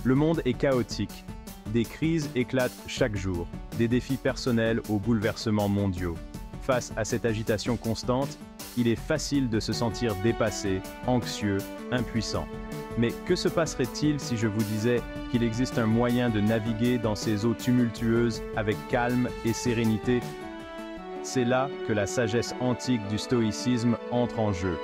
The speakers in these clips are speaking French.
Le monde est chaotique. Des crises éclatent chaque jour, des défis personnels aux bouleversements mondiaux. Face à cette agitation constante, il est facile de se sentir dépassé, anxieux, impuissant. Mais que se passerait-il si je vous disais qu'il existe un moyen de naviguer dans ces eaux tumultueuses avec calme et sérénité? C'est là que la sagesse antique du stoïcisme entre en jeu.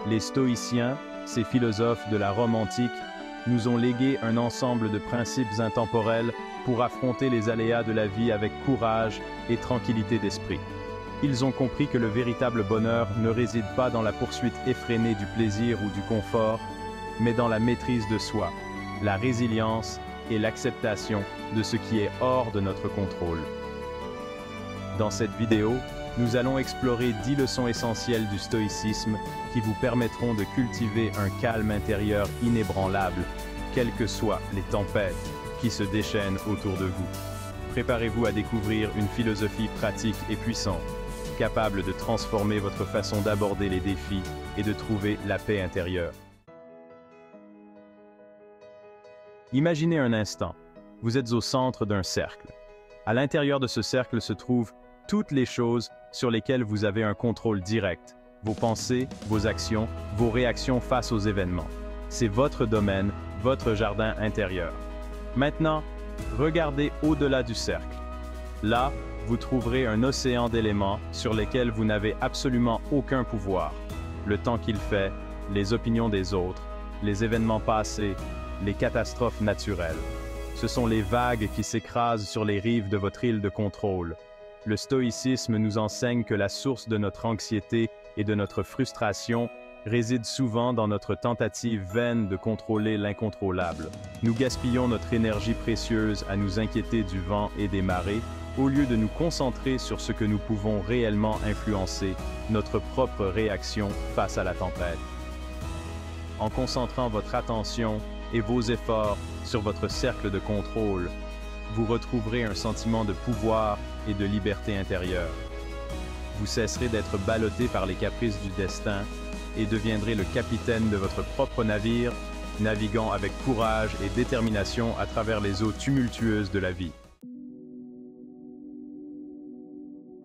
Les stoïciens, ces philosophes de la Rome antique, nous ont légué un ensemble de principes intemporels pour affronter les aléas de la vie avec courage et tranquillité d'esprit. Ils ont compris que le véritable bonheur ne réside pas dans la poursuite effrénée du plaisir ou du confort, mais dans la maîtrise de soi, la résilience et l'acceptation de ce qui est hors de notre contrôle. Dans cette vidéo, nous allons explorer 10 leçons essentielles du stoïcisme qui vous permettront de cultiver un calme intérieur inébranlable, quelles que soient les tempêtes qui se déchaînent autour de vous. Préparez-vous à découvrir une philosophie pratique et puissante, capable de transformer votre façon d'aborder les défis et de trouver la paix intérieure. Imaginez un instant, vous êtes au centre d'un cercle. À l'intérieur de ce cercle se trouvent toutes les choses sur lesquelles vous avez un contrôle direct, vos pensées, vos actions, vos réactions face aux événements. C'est votre domaine, votre jardin intérieur. Maintenant, regardez au-delà du cercle. Là, vous trouverez un océan d'éléments sur lesquels vous n'avez absolument aucun pouvoir. Le temps qu'il fait, les opinions des autres, les événements passés, les catastrophes naturelles. Ce sont les vagues qui s'écrasent sur les rives de votre île de contrôle. Le stoïcisme nous enseigne que la source de notre anxiété et de notre frustration réside souvent dans notre tentative vaine de contrôler l'incontrôlable. Nous gaspillons notre énergie précieuse à nous inquiéter du vent et des marées, au lieu de nous concentrer sur ce que nous pouvons réellement influencer, notre propre réaction face à la tempête. En concentrant votre attention et vos efforts sur votre cercle de contrôle, vous retrouverez un sentiment de pouvoir et de liberté intérieure. Vous cesserez d'être ballotté par les caprices du destin et deviendrez le capitaine de votre propre navire, naviguant avec courage et détermination à travers les eaux tumultueuses de la vie.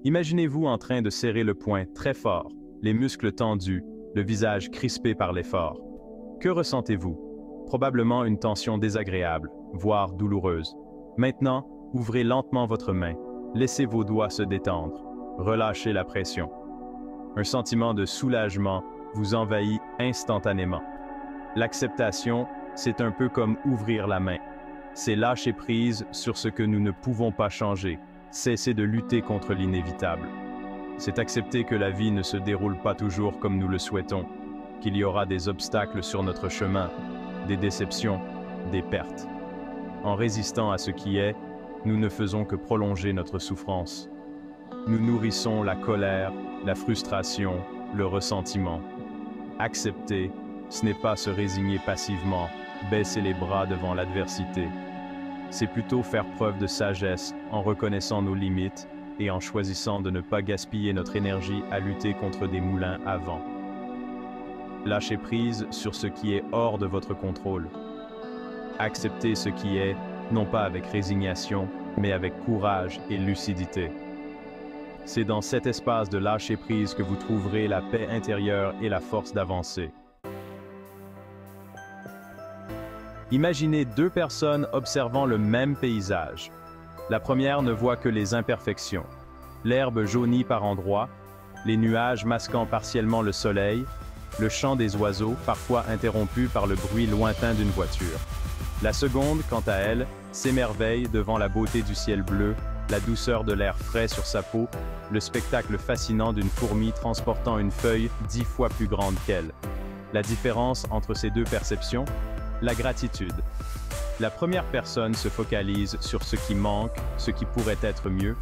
Imaginez-vous en train de serrer le poing très fort, les muscles tendus, le visage crispé par l'effort. Que ressentez-vous? Probablement une tension désagréable, voire douloureuse. Maintenant, ouvrez lentement votre main, laissez vos doigts se détendre, relâchez la pression. Un sentiment de soulagement vous envahit instantanément. L'acceptation, c'est un peu comme ouvrir la main. C'est lâcher prise sur ce que nous ne pouvons pas changer, cesser de lutter contre l'inévitable. C'est accepter que la vie ne se déroule pas toujours comme nous le souhaitons, qu'il y aura des obstacles sur notre chemin, des déceptions, des pertes. En résistant à ce qui est, nous ne faisons que prolonger notre souffrance. Nous nourrissons la colère, la frustration, le ressentiment. Accepter, ce n'est pas se résigner passivement, baisser les bras devant l'adversité. C'est plutôt faire preuve de sagesse en reconnaissant nos limites et en choisissant de ne pas gaspiller notre énergie à lutter contre des moulins à vent. Lâchez prise sur ce qui est hors de votre contrôle. Acceptez ce qui est, non pas avec résignation, mais avec courage et lucidité. C'est dans cet espace de lâcher prise que vous trouverez la paix intérieure et la force d'avancer. Imaginez deux personnes observant le même paysage. La première ne voit que les imperfections. L'herbe jaunie par endroits, les nuages masquant partiellement le soleil, le chant des oiseaux, parfois interrompu par le bruit lointain d'une voiture. La seconde, quant à elle, s'émerveille devant la beauté du ciel bleu, la douceur de l'air frais sur sa peau, le spectacle fascinant d'une fourmi transportant une feuille 10 fois plus grande qu'elle. La différence entre ces deux perceptions? La gratitude. La première personne se focalise sur ce qui manque, ce qui pourrait être mieux.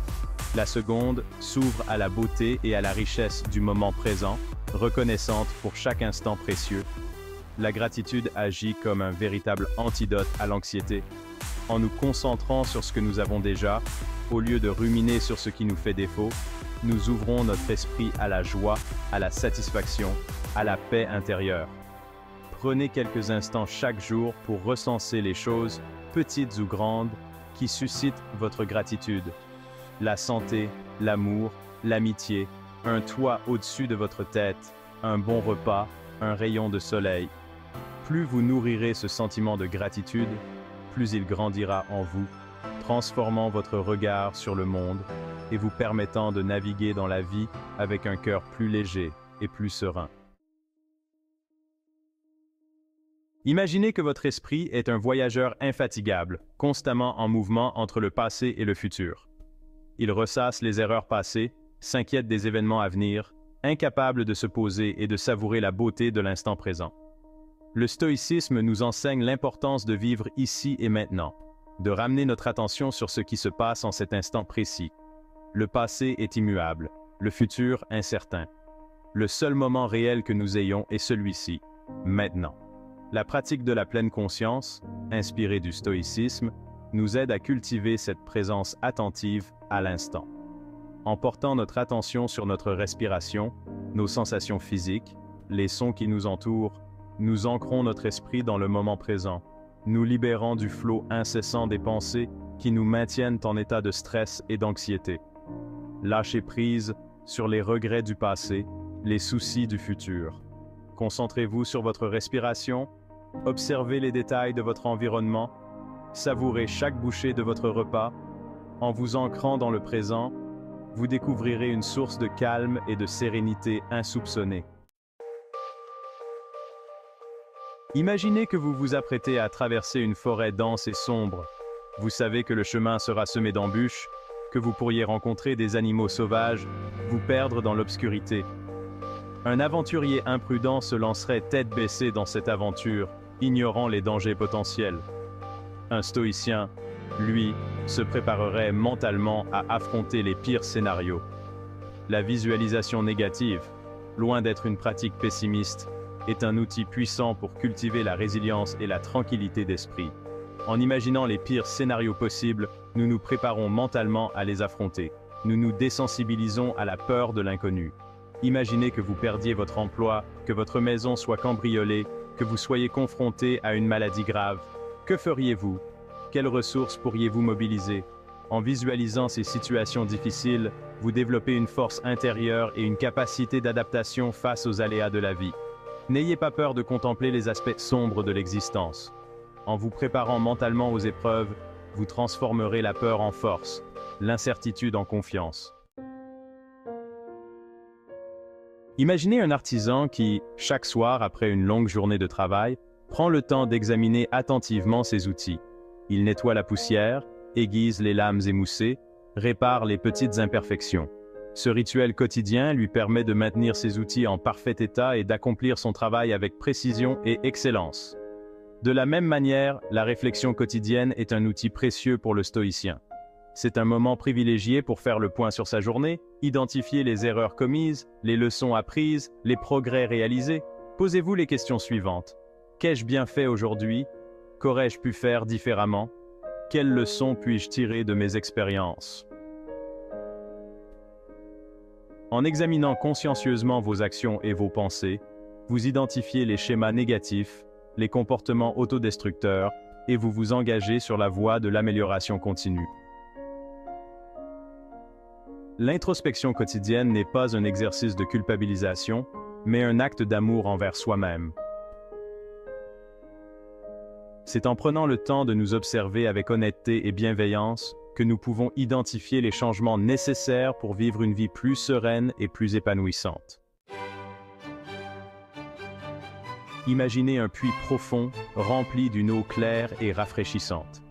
La seconde s'ouvre à la beauté et à la richesse du moment présent, reconnaissante pour chaque instant précieux. La gratitude agit comme un véritable antidote à l'anxiété. En nous concentrant sur ce que nous avons déjà, au lieu de ruminer sur ce qui nous fait défaut, nous ouvrons notre esprit à la joie, à la satisfaction, à la paix intérieure. Prenez quelques instants chaque jour pour recenser les choses, petites ou grandes, qui suscitent votre gratitude. La santé, l'amour, l'amitié, un toit au-dessus de votre tête, un bon repas, un rayon de soleil. Plus vous nourrirez ce sentiment de gratitude, plus il grandira en vous, transformant votre regard sur le monde et vous permettant de naviguer dans la vie avec un cœur plus léger et plus serein. Imaginez que votre esprit est un voyageur infatigable, constamment en mouvement entre le passé et le futur. Il ressasse les erreurs passées, s'inquiète des événements à venir, incapable de se poser et de savourer la beauté de l'instant présent. Le stoïcisme nous enseigne l'importance de vivre ici et maintenant, de ramener notre attention sur ce qui se passe en cet instant précis. Le passé est immuable, le futur incertain. Le seul moment réel que nous ayons est celui-ci, maintenant. La pratique de la pleine conscience, inspirée du stoïcisme, nous aide à cultiver cette présence attentive à l'instant. En portant notre attention sur notre respiration, nos sensations physiques, les sons qui nous entourent, nous ancrons notre esprit dans le moment présent, nous libérant du flot incessant des pensées qui nous maintiennent en état de stress et d'anxiété. Lâchez prise sur les regrets du passé, les soucis du futur. Concentrez-vous sur votre respiration, observez les détails de votre environnement, savourez chaque bouchée de votre repas. En vous ancrant dans le présent, vous découvrirez une source de calme et de sérénité insoupçonnée. Imaginez que vous vous apprêtez à traverser une forêt dense et sombre. Vous savez que le chemin sera semé d'embûches, que vous pourriez rencontrer des animaux sauvages, vous perdre dans l'obscurité. Un aventurier imprudent se lancerait tête baissée dans cette aventure, ignorant les dangers potentiels. Un stoïcien, lui, se préparerait mentalement à affronter les pires scénarios. La visualisation négative, loin d'être une pratique pessimiste, est un outil puissant pour cultiver la résilience et la tranquillité d'esprit. En imaginant les pires scénarios possibles, nous nous préparons mentalement à les affronter. Nous nous désensibilisons à la peur de l'inconnu. Imaginez que vous perdiez votre emploi, que votre maison soit cambriolée, que vous soyez confronté à une maladie grave. Que feriez-vous? Quelles ressources pourriez-vous mobiliser? En visualisant ces situations difficiles, vous développez une force intérieure et une capacité d'adaptation face aux aléas de la vie. N'ayez pas peur de contempler les aspects sombres de l'existence. En vous préparant mentalement aux épreuves, vous transformerez la peur en force, l'incertitude en confiance. Imaginez un artisan qui, chaque soir après une longue journée de travail, prend le temps d'examiner attentivement ses outils. Il nettoie la poussière, aiguise les lames émoussées, répare les petites imperfections. Ce rituel quotidien lui permet de maintenir ses outils en parfait état et d'accomplir son travail avec précision et excellence. De la même manière, la réflexion quotidienne est un outil précieux pour le stoïcien. C'est un moment privilégié pour faire le point sur sa journée, identifier les erreurs commises, les leçons apprises, les progrès réalisés. Posez-vous les questions suivantes. Qu'ai-je bien fait aujourd'hui? Qu'aurais-je pu faire différemment? Quelles leçons puis-je tirer de mes expériences? En examinant consciencieusement vos actions et vos pensées, vous identifiez les schémas négatifs, les comportements autodestructeurs, et vous vous engagez sur la voie de l'amélioration continue. L'introspection quotidienne n'est pas un exercice de culpabilisation, mais un acte d'amour envers soi-même. C'est en prenant le temps de nous observer avec honnêteté et bienveillance que nous pouvons identifier les changements nécessaires pour vivre une vie plus sereine et plus épanouissante. Imaginez un puits profond, rempli d'une eau claire et rafraîchissante.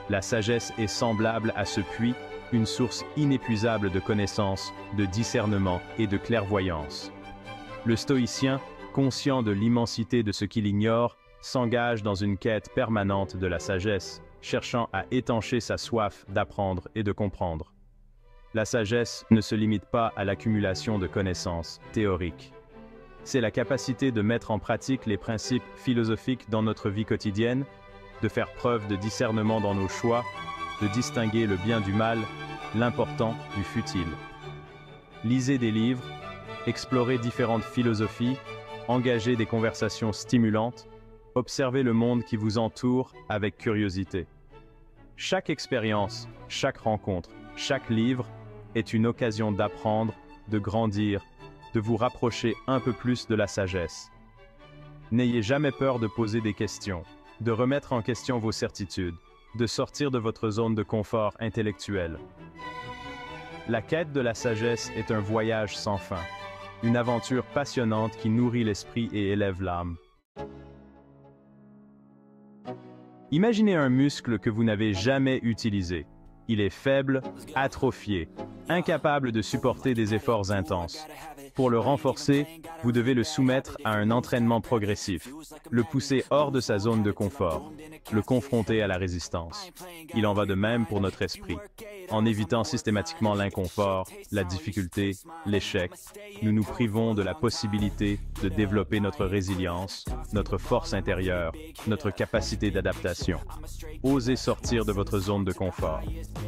La sagesse est semblable à ce puits, une source inépuisable de connaissances, de discernement et de clairvoyance. Le stoïcien, conscient de l'immensité de ce qu'il ignore, s'engage dans une quête permanente de la sagesse, cherchant à étancher sa soif d'apprendre et de comprendre. La sagesse ne se limite pas à l'accumulation de connaissances théoriques. C'est la capacité de mettre en pratique les principes philosophiques dans notre vie quotidienne, de faire preuve de discernement dans nos choix, de distinguer le bien du mal, l'important du futile. Lisez des livres, explorez différentes philosophies, engagez des conversations stimulantes, Observez le monde qui vous entoure avec curiosité. Chaque expérience, chaque rencontre, chaque livre est une occasion d'apprendre, de grandir, de vous rapprocher un peu plus de la sagesse. N'ayez jamais peur de poser des questions, de remettre en question vos certitudes, de sortir de votre zone de confort intellectuel. La quête de la sagesse est un voyage sans fin, une aventure passionnante qui nourrit l'esprit et élève l'âme. Imaginez un muscle que vous n'avez jamais utilisé. Il est faible, atrophié, incapable de supporter des efforts intenses. Pour le renforcer, vous devez le soumettre à un entraînement progressif, le pousser hors de sa zone de confort, le confronter à la résistance. Il en va de même pour notre esprit. En évitant systématiquement l'inconfort, la difficulté, l'échec, nous nous privons de la possibilité de développer notre résilience, notre force intérieure, notre capacité d'adaptation. Osez sortir de votre zone de confort.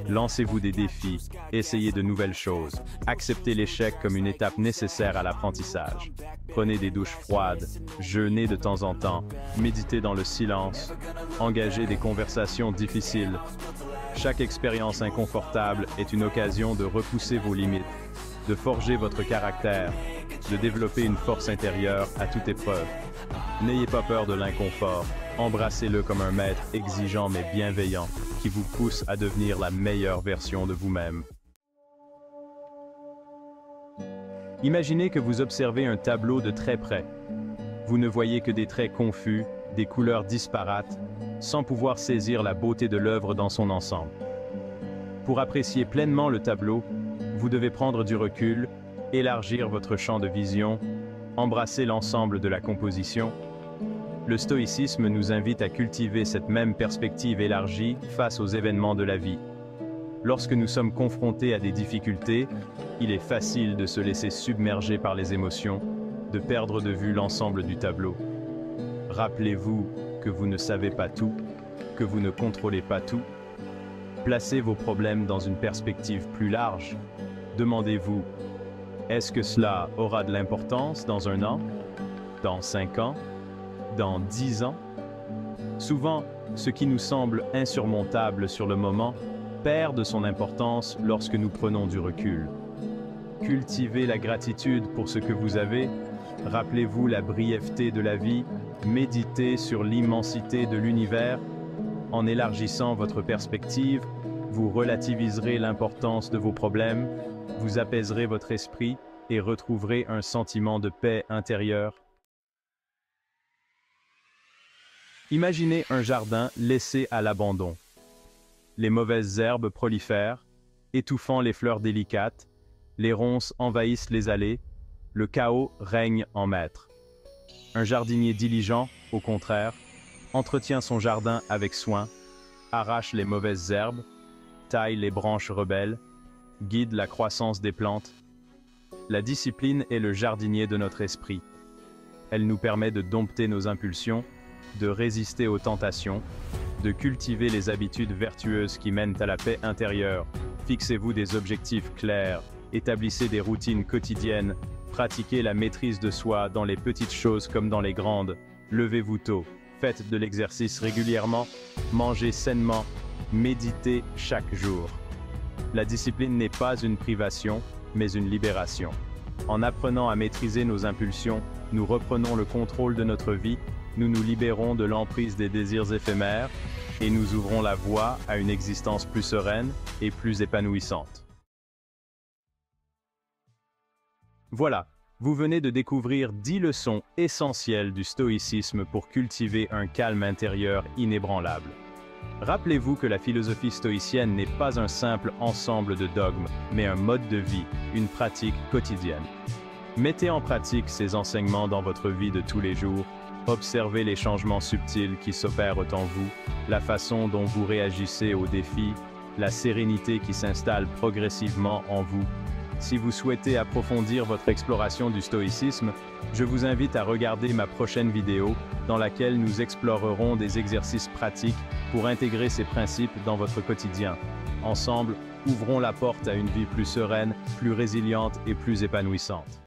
Lancez-vous des défis, essayez de nouvelles choses. Acceptez l'échec comme une étape nécessaire à l'apprentissage. Prenez des douches froides, jeûnez de temps en temps, méditez dans le silence, engagez des conversations difficiles. Chaque expérience inconfortable est une occasion de repousser vos limites, de forger votre caractère, de développer une force intérieure à toute épreuve. N'ayez pas peur de l'inconfort, embrassez-le comme un maître exigeant mais bienveillant qui vous pousse à devenir la meilleure version de vous-même. Imaginez que vous observez un tableau de très près. Vous ne voyez que des traits confus, des couleurs disparates, sans pouvoir saisir la beauté de l'œuvre dans son ensemble. Pour apprécier pleinement le tableau, vous devez prendre du recul, élargir votre champ de vision, embrasser l'ensemble de la composition. Le stoïcisme nous invite à cultiver cette même perspective élargie face aux événements de la vie. Lorsque nous sommes confrontés à des difficultés, il est facile de se laisser submerger par les émotions, de perdre de vue l'ensemble du tableau. Rappelez-vous que vous ne savez pas tout, que vous ne contrôlez pas tout. Placez vos problèmes dans une perspective plus large. Demandez-vous, est-ce que cela aura de l'importance dans 1 an, dans 5 ans, dans 10 ans? Souvent, ce qui nous semble insurmontable sur le moment perd de son importance lorsque nous prenons du recul. Cultivez la gratitude pour ce que vous avez, rappelez-vous la brièveté de la vie, méditez sur l'immensité de l'univers. En élargissant votre perspective, vous relativiserez l'importance de vos problèmes, vous apaiserez votre esprit et retrouverez un sentiment de paix intérieure. Imaginez un jardin laissé à l'abandon. Les mauvaises herbes prolifèrent, étouffant les fleurs délicates, les ronces envahissent les allées, le chaos règne en maître. Un jardinier diligent, au contraire, entretient son jardin avec soin, arrache les mauvaises herbes, taille les branches rebelles, guide la croissance des plantes. La discipline est le jardinier de notre esprit. Elle nous permet de dompter nos impulsions, de résister aux tentations, de cultiver les habitudes vertueuses qui mènent à la paix intérieure. Fixez-vous des objectifs clairs, établissez des routines quotidiennes, pratiquez la maîtrise de soi dans les petites choses comme dans les grandes. Levez-vous tôt, faites de l'exercice régulièrement, mangez sainement, méditez chaque jour. La discipline n'est pas une privation, mais une libération. En apprenant à maîtriser nos impulsions, nous reprenons le contrôle de notre vie, nous nous libérons de l'emprise des désirs éphémères et nous ouvrons la voie à une existence plus sereine et plus épanouissante. Voilà, vous venez de découvrir 10 leçons essentielles du stoïcisme pour cultiver un calme intérieur inébranlable. Rappelez-vous que la philosophie stoïcienne n'est pas un simple ensemble de dogmes, mais un mode de vie, une pratique quotidienne. Mettez en pratique ces enseignements dans votre vie de tous les jours. Observez les changements subtils qui s'opèrent en vous, la façon dont vous réagissez aux défis, la sérénité qui s'installe progressivement en vous. Si vous souhaitez approfondir votre exploration du stoïcisme, je vous invite à regarder ma prochaine vidéo dans laquelle nous explorerons des exercices pratiques pour intégrer ces principes dans votre quotidien. Ensemble, ouvrons la porte à une vie plus sereine, plus résiliente et plus épanouissante.